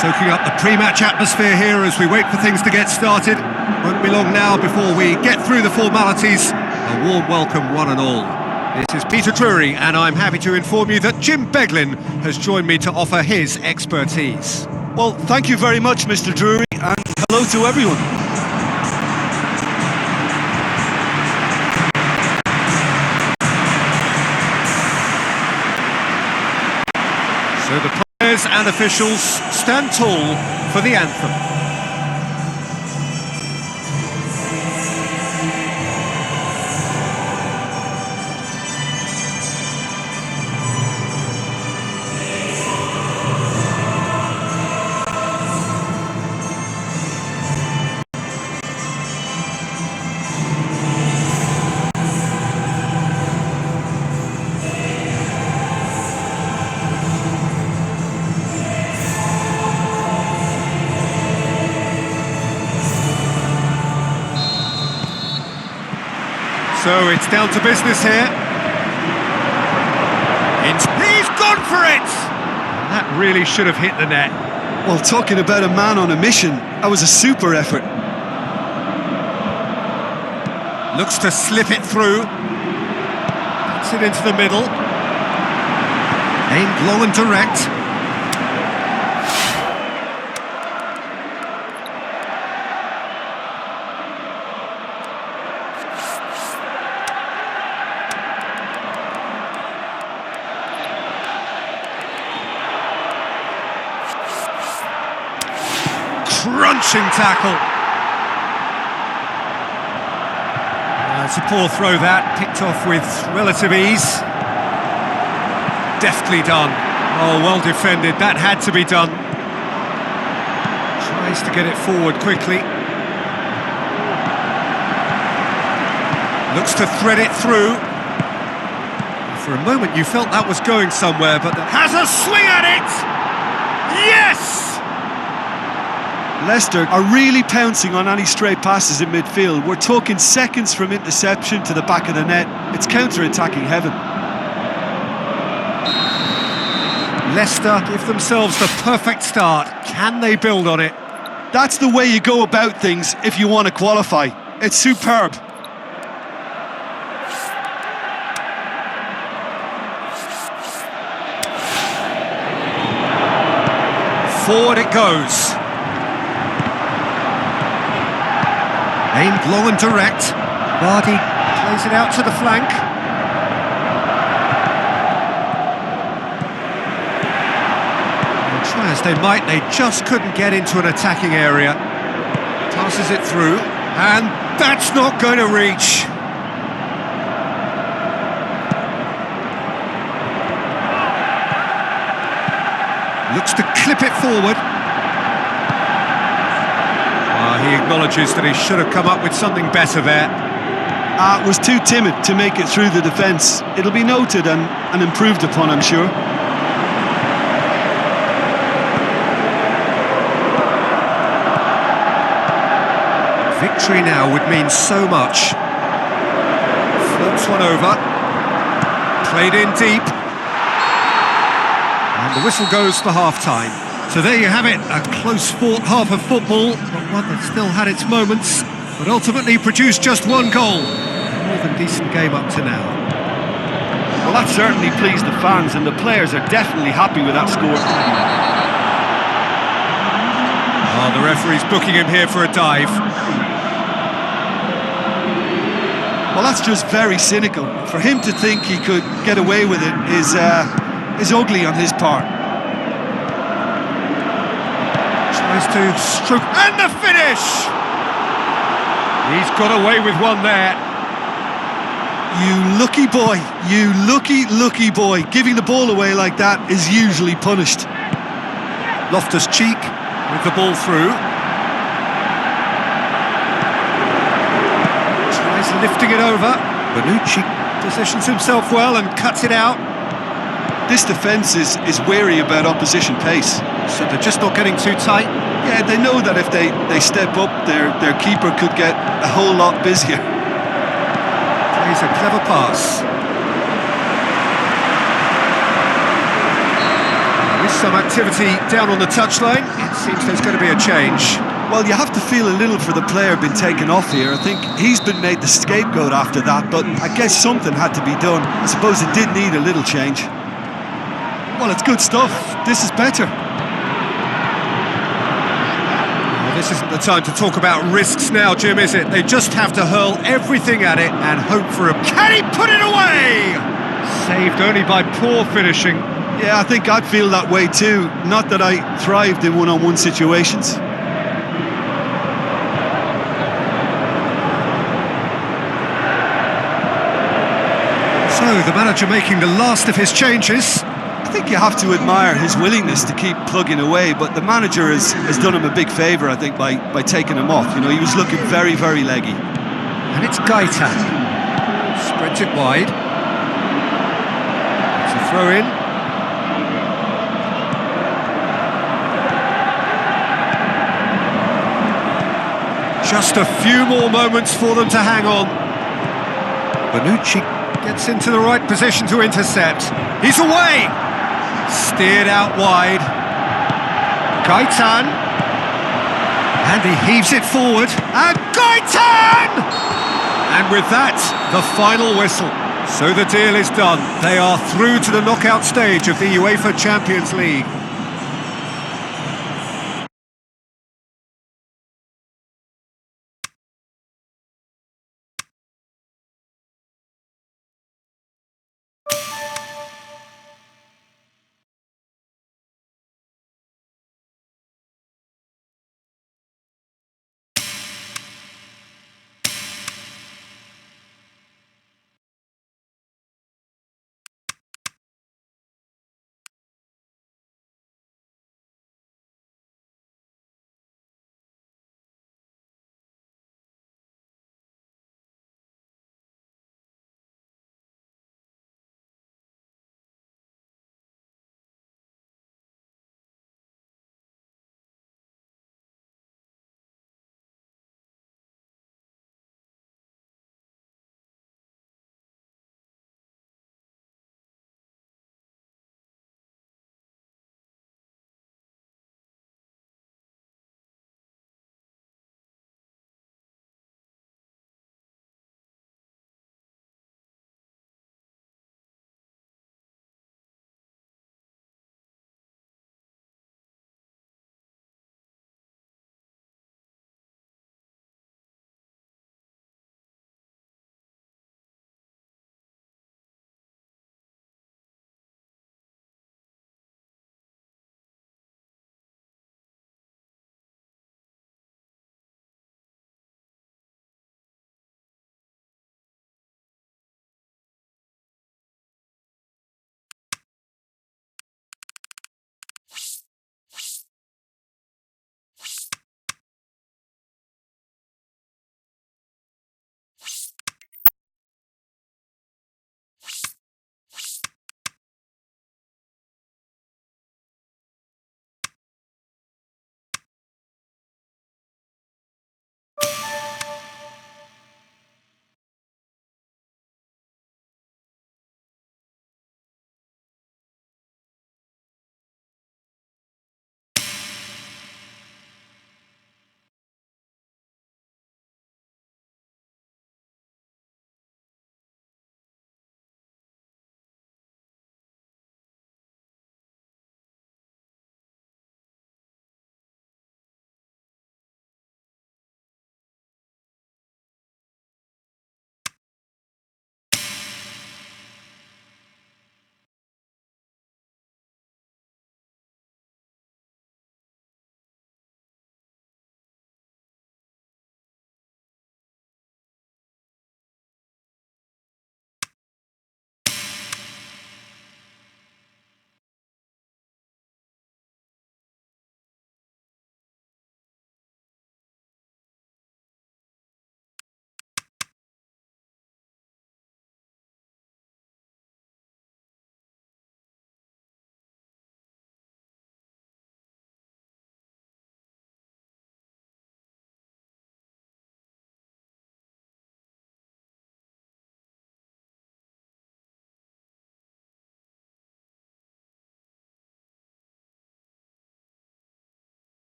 Soaking up the pre-match atmosphere here as we wait for things to get started. Won't be long now before we get through the formalities. A warm welcome, one and all. This is Peter Drury, and I'm happy to inform you that Jim Beglin has joined me to offer his expertise. Well, thank you very much, Mr. Drury, and hello to everyone. So the players and officials stand tall for the anthem. So it's down to business here. He's gone for it! That really should have hit the net. Well, talking about a man on a mission, that was a super effort. Looks to slip it through. Puts it into the middle. Aimed long and direct. Crunching tackle. It's a poor throw that, picked off with relative ease. Deftly done. Oh, well defended, that had to be done. Tries to get it forward quickly. Looks to thread it through. For a moment you felt that was going somewhere, but has a swing at it! Yes! Leicester are really pouncing on any stray passes in midfield. We're talking seconds from interception to the back of the net. It's counter-attacking heaven. Leicester give themselves the perfect start. Can they build on it? That's the way you go about things if you want to qualify. It's superb. Forward it goes. Aimed long and direct. Vardy plays it out to the flank. And try as they might, they just couldn't get into an attacking area. Passes it through, and that's not going to reach. Looks to clip it forward. He acknowledges that he should have come up with something better there. Was too timid to make it through the defence. It'll be noted and improved upon, I'm sure. Victory now would mean so much. Floats one over. Played in deep. And the whistle goes for half-time. So there you have it, a close-fought half of football, but one that still had its moments, but ultimately produced just one goal. A more than decent game up to now. Well, that certainly pleased the fans, and the players are definitely happy with that score. Oh, the referee's booking him here for a dive. Well, that's just very cynical. For him to think he could get away with it is ugly on his part. Tries to stroke, and the finish! He's got away with one there. You lucky boy, you lucky boy. Giving the ball away like that is usually punished. Loftus-Cheek with the ball through. Tries lifting it over. Bonucci positions himself well and cuts it out. This defence is wary about opposition pace. So they're just not getting too tight? Yeah, they know that if they step up, their keeper could get a whole lot busier. Plays a clever pass. There is Some activity down on the touchline. It seems there's going to be a change. Well, you have to feel a little for the player being taken off here. I think he's been made the scapegoat after that, but I guess something had to be done. I suppose it did need a little change. Well, it's good stuff. This is better. Well, this isn't the time to talk about risks now, Jim, is it? They just have to hurl everything at it and hope for a... Can he put it away? Saved only by poor finishing. Yeah, I think I'd feel that way too. Not that I thrived in one-on-one situations. So, the manager making the last of his changes. I think you have to admire his willingness to keep plugging away, but the manager has done him a big favour, I think, by taking him off. You know, he was looking very, very leggy. And it's Gaitan. Spreads it wide. It's a throw in. Just a few more moments for them to hang on. Bonucci gets into the right position to intercept. He's away! Steered out wide. Gaitan. And he heaves it forward. And Gaitan! And with that, the final whistle. So the deal is done. They are through to the knockout stage of the UEFA Champions League.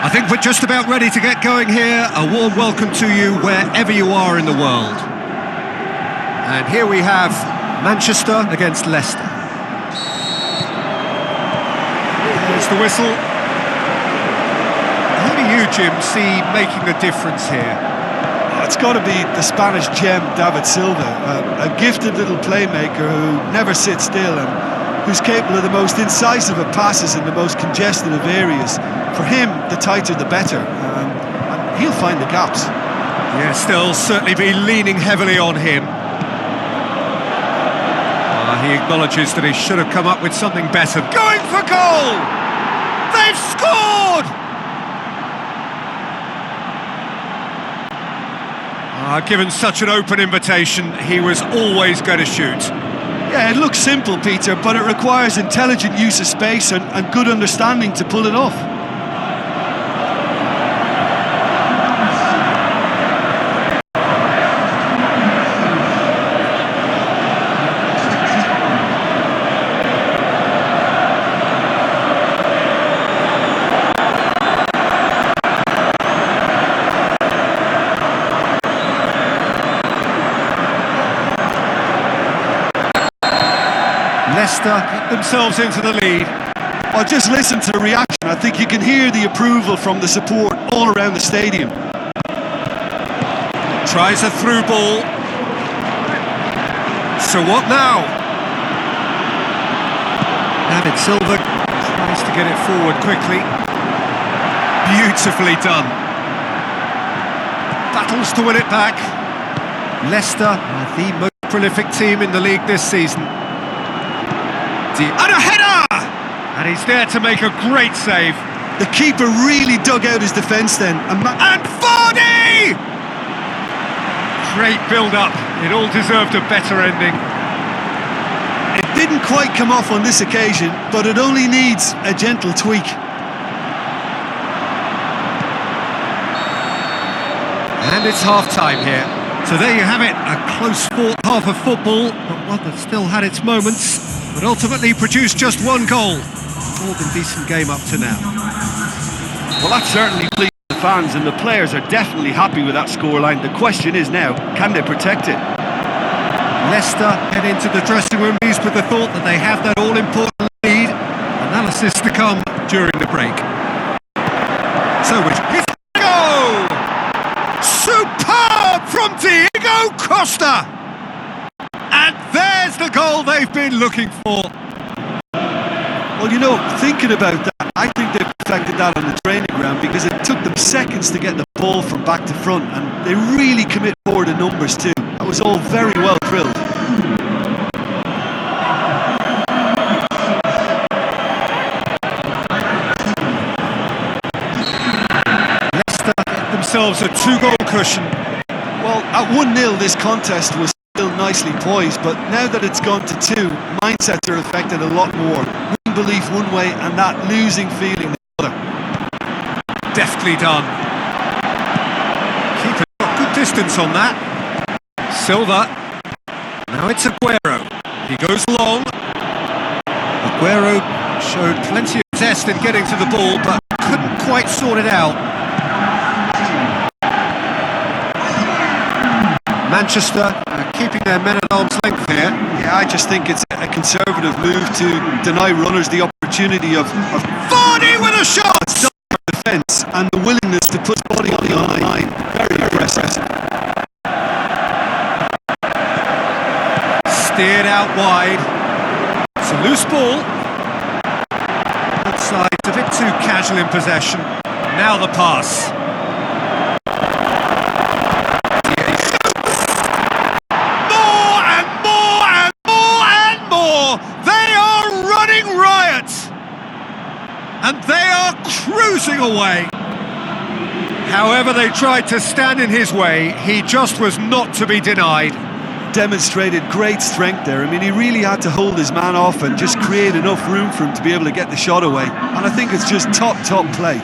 I think we're just about ready to get going here. A warm welcome to you wherever you are in the world. And here we have Manchester against Leicester. There's the whistle. Who do you, Jim, see making a difference here? It's got to be the Spanish gem, David Silva, a gifted little playmaker who never sits still and who's capable of the most incisive of passes in the most congested of areas. For him, the tighter the better, and he'll find the gaps. Yes, they'll certainly be leaning heavily on him. He acknowledges that he should have come up with something better. Going for goal! They've scored! Given such an open invitation, he was always going to shoot. Yeah, it looks simple, Peter, but it requires intelligent use of space and good understanding to pull it off. Leicester get themselves into the lead. Well, just listen to the reaction. I think you can hear the approval from the support all around the stadium. Tries a through ball. So what now? David Silva tries to get it forward quickly. Beautifully done. Battles to win it back. Leicester are the most prolific team in the league this season. And a header! And he's there to make a great save. The keeper really dug out his defence then. And Vardy! Great build-up. It all deserved a better ending. It didn't quite come off on this occasion, but it only needs a gentle tweak. And it's half-time here. So there you have it, a close-fought half of football, but one that still had its moments, but ultimately produced just one goal. More than decent game up to now. Well, that certainly pleased the fans, and the players are definitely happy with that scoreline. The question is now, can they protect it? Leicester head into the dressing room with the thought that they have that all-important lead. Analysis to come during the break. So it's go! Superb from Diego Costa! And there's the goal they've been looking for. Well, you know, thinking about that, I think they perfected that on the training ground because it took them seconds to get the ball from back to front, and they really commit forward in numbers too. That was all very well drilled. Leicester get themselves a two-goal cushion. Well, at 1-0 this contest was still nicely poised, but now that it's gone to 2, mindsets are affected a lot more. Winning belief one way and that losing feeling the other. Deftly done. Keeper got good distance on that. Silva. Now it's Aguero. He goes long. Aguero showed plenty of zest in getting to the ball, but couldn't quite sort it out. Manchester keeping their men at arm's length here. Yeah, I just think it's a conservative move to deny runners the opportunity of Vardy with a shot! Defence and the willingness to put body on the line. Very impressive. Steered out wide. It's a loose ball. Both sides a bit too casual in possession. Now the pass. And they are cruising away. However they tried to stand in his way, he just was not to be denied. Demonstrated great strength there. I mean, he really had to hold his man off and just create enough room for him to be able to get the shot away. And I think it's just top play.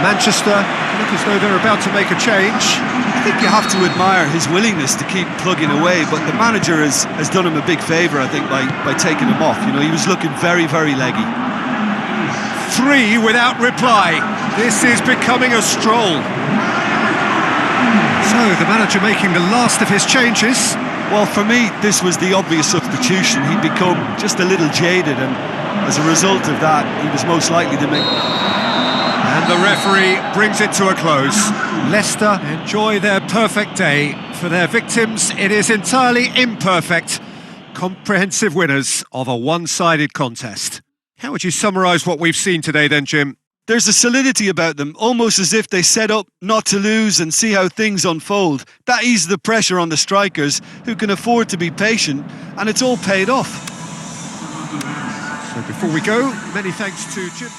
Manchester look as though they're about to make a change. I think you have to admire his willingness to keep plugging away, but the manager has done him a big favour, I think, by taking him off. You know, he was looking very, very leggy. 3 without reply. This is becoming a stroll. So, the manager making the last of his changes. Well, for me, this was the obvious substitution. He'd become just a little jaded, and as a result of that, he was most likely to make... And the referee brings it to a close. Leicester enjoy their perfect day. For their victims, it is entirely imperfect. Comprehensive winners of a one-sided contest. How would you summarise what we've seen today then, Jim? There's a solidity about them, almost as if they set up not to lose and see how things unfold. That eases the pressure on the strikers, who can afford to be patient, and it's all paid off. So before we go, many thanks to Jim.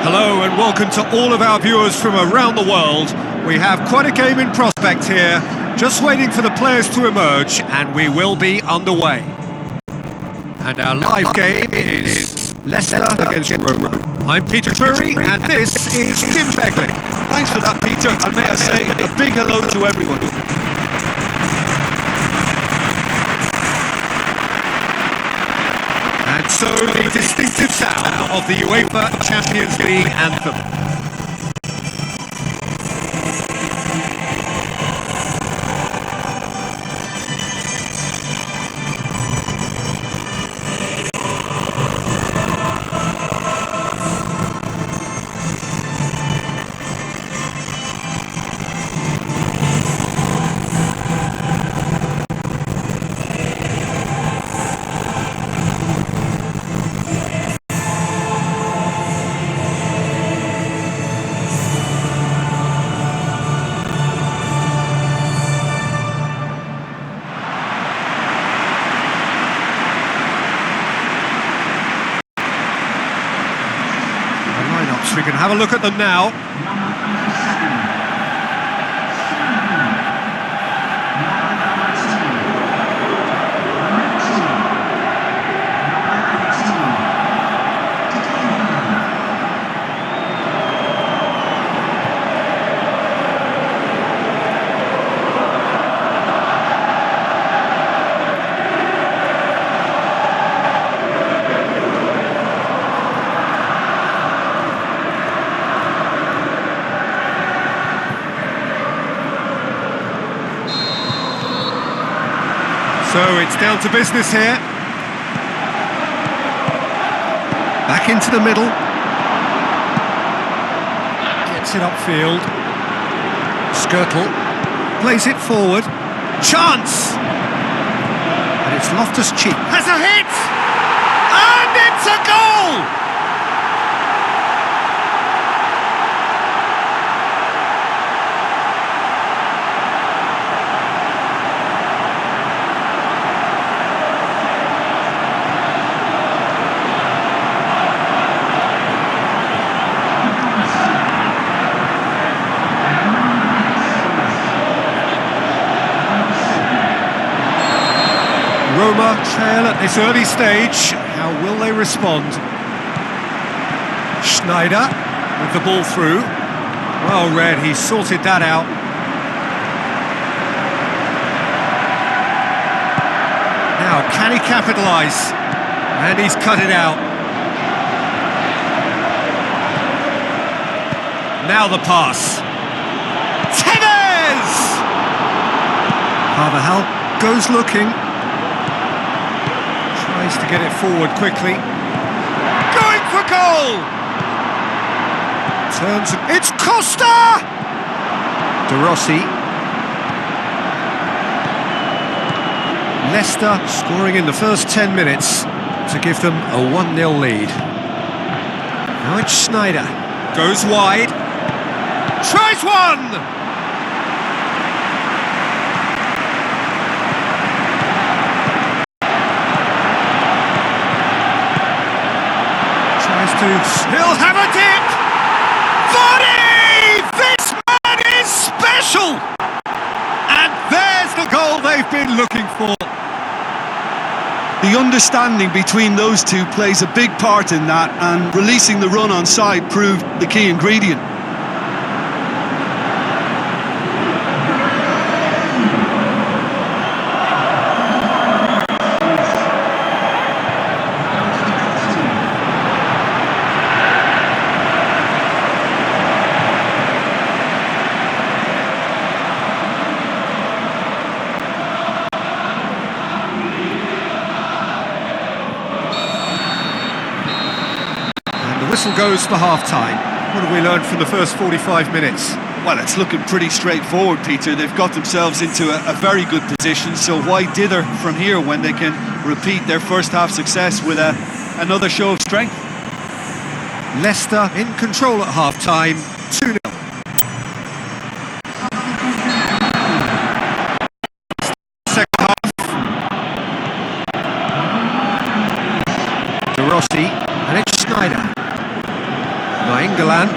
Hello and welcome to all of our viewers from around the world. We have quite a game in prospect here, just waiting for the players to emerge, and we will be underway. And our live game is Leicester against Roma. I'm Peter Drury, and this is Jim Begley. Thanks for that, Peter, and may I say a big hello to everyone. And so the distinctive sound of the UEFA Champions League anthem. have a look at them now. So it's down to business here. Back into the middle. Gets it upfield. Skirtle plays it forward. Chance! And it's Loftus-Cheek. Has a hit! And it's a goal! Roma trail at this early stage. How will they respond? Schneider with the ball through. Well read, he sorted that out. Now, can he capitalise? And he's cut it out. Now the pass. Tevez! Carvajal goes looking. Tries to get it forward quickly. Going for goal! Turns. It's Costa! De Rossi. Leicester scoring in the first 10 minutes to give them a 1-0 lead. Now it's Schneider. Goes wide. Tries one! He'll have a dip! Vardy! This man is special! And there's the goal they've been looking for. The understanding between those two plays a big part in that, and releasing the run on side proved the key ingredient. Whistle goes for half-time. What have we learned from the first 45 minutes? Well, it's looking pretty straightforward, Peter. They've got themselves into a very good position, so why dither from here when they can repeat their first half success with another show of strength? Leicester in control at half-time, 2-0. Second half. De Rossi, and it's Schneider. Nainggolan.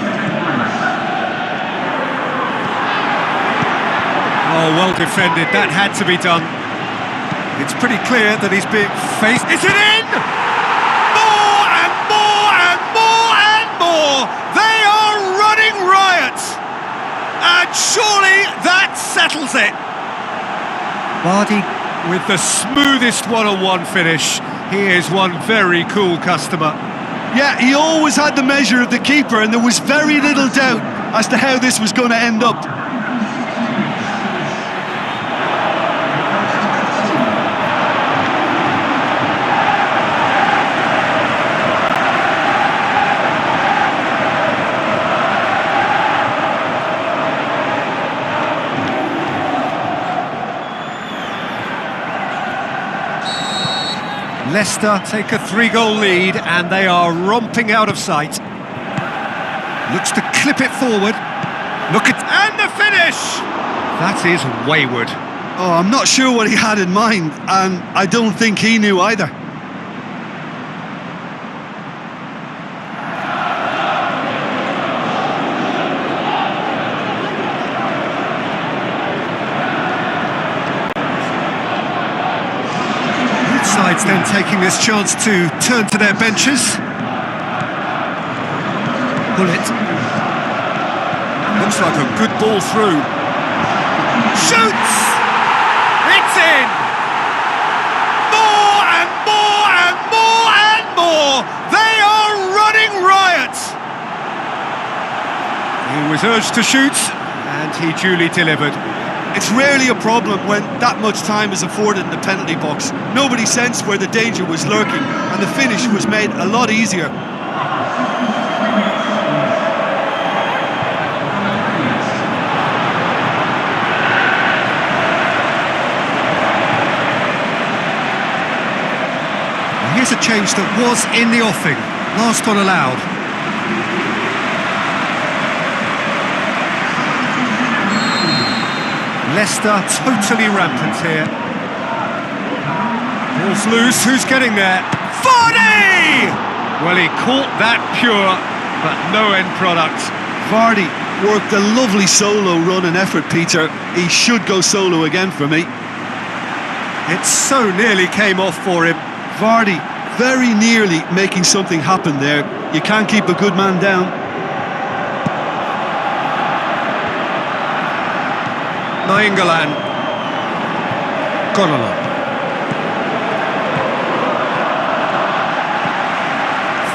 Oh, well defended. That had to be done. It's pretty clear that he's being faced. Is it in? More and more and more and more. They are running riot. And surely that settles it. Vardy with the smoothest one-on-one finish. He is one very cool customer. Yeah, he always had the measure of the keeper, and there was very little doubt as to how this was going to end up. Leicester take a 3-goal lead and they are romping out of sight. Looks to clip it forward. Look at... and the finish! That is wayward. Oh, I'm not sure what he had in mind, and I don't think he knew either. Sides then taking this chance to turn to their benches. Bullet. Looks like a good ball through. Shoots! It's in! More and more and more and more! They are running riot! He was urged to shoot, and he duly delivered. It's rarely a problem when that much time is afforded in the penalty box. Nobody sensed where the danger was lurking, and the finish was made a lot easier. Here's a change that was in the offing. Last one allowed. Leicester totally rampant here. Ball's loose, who's getting there? Vardy! Well, he caught that pure, but no end product. Vardy worked a lovely solo run and effort, Peter. He should go solo again for me. It so nearly came off for him. Vardy very nearly making something happen there. You can't keep a good man down. Nainggolan. Gonalon.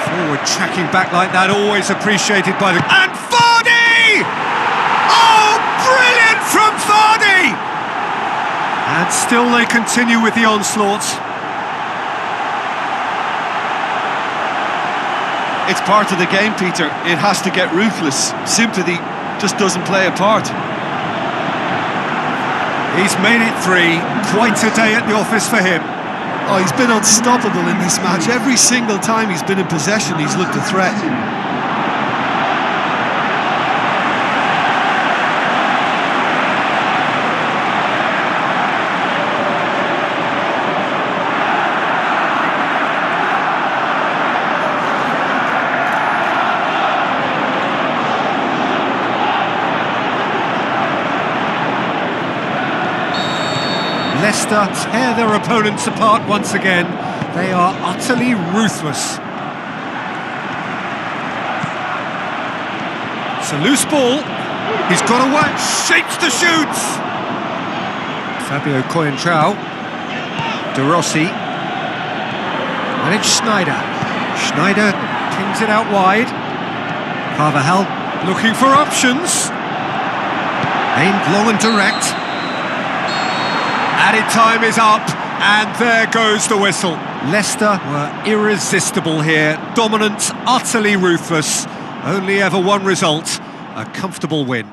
Forward tracking back like that, always appreciated by the... And Vardy! Oh, brilliant from Vardy! And still they continue with the onslaughts. It's part of the game, Peter. It has to get ruthless. Sympathy just doesn't play a part. He's made it 3. Quite a day at the office for him. Oh, he's been unstoppable in this match. Every single time he's been in possession, he's looked a threat. Leicester tear their opponents apart once again. They are utterly ruthless. It's a loose ball. He's got away. Shapes to shoot. Fabio Coentrao. De Rossi. And it's Schneider. Schneider pings it out wide. Carvajal looking for options. Aimed long and direct. Added time is up, and there goes the whistle. Leicester were irresistible here, dominant, utterly ruthless. Only ever one result, a comfortable win.